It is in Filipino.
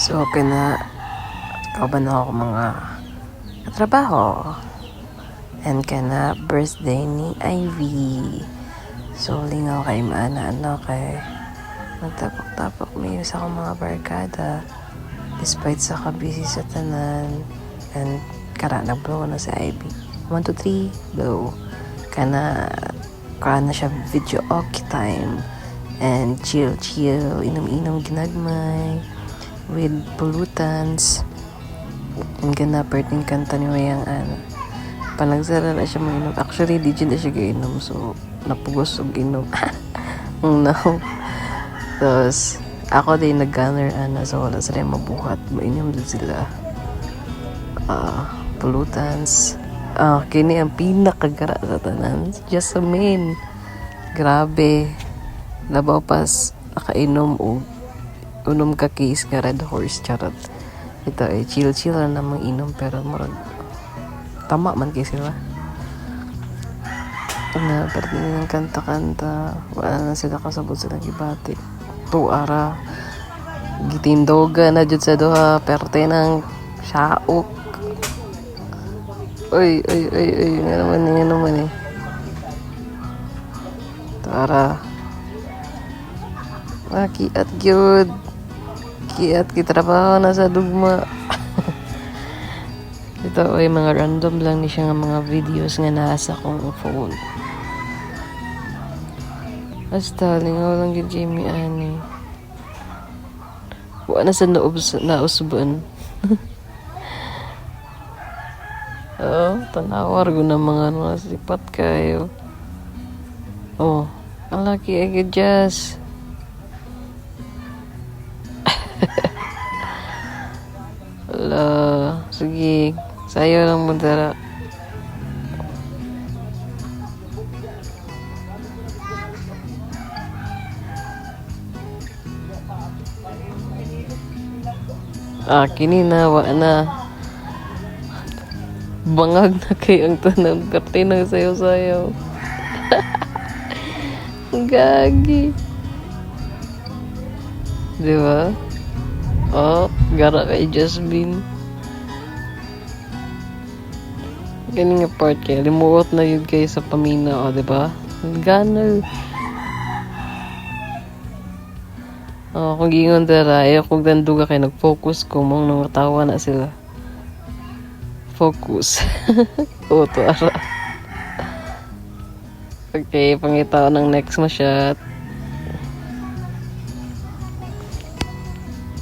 So, kauban ako mga katrabaho. And kana birthday ni Ivy. So, lingaw kay maana kay nagtapok-tapok may isa akong mga barkada. Despite sa kabisi sa tanan. And nag-blow na si Ivy. 1, 2, 3, blow. Kana siya video okay time. And chill, inom-inom ginagmay. With pollutants. Ang gana perting kanta ni Mayang panagsara na siya mainom. Actually, di dyan na siya gainom. So, napugos og inom. No. Tapos, ako din nag-gunner so wala sila mabuhat. Mainom din sila. Pollutants. Kini ang pinakagara sa tanan. Just a main. Grabe. Labaw pas nakainom o unom ka case nga Red Horse, charot. Ito chill lang namang inom pero murag tama man kay sila na parte ng kanta-kanta wala na sila kasabot sa gibati tuara gitindoga na jud sa duha parte ng saok oy nga naman tuara kiat gyud kiat kitrabaho na sa dugma. Ito ay mga random lang ni siya nga mga videos nga nasa kong phone. Basta lingaw lang yun Jamie ani. Wala na sa nausban. Tanawar ko na mga sipat kayo. Ang laki ay jazz. Sige, sayo lang mundara. Kini na, bangag na kay ang tanang kartinang sayo-sayo. Gagi. Diba? Gara kay Jasmine. Ganing nga part kaya limuot na yun kayo sa pamina, diba? Gana. Kung gingon dara, kung danduga kayo nag-focus ko, mong nangatawa na sila. Focus. Tuara. Okay, pangitaw ng next mo shot.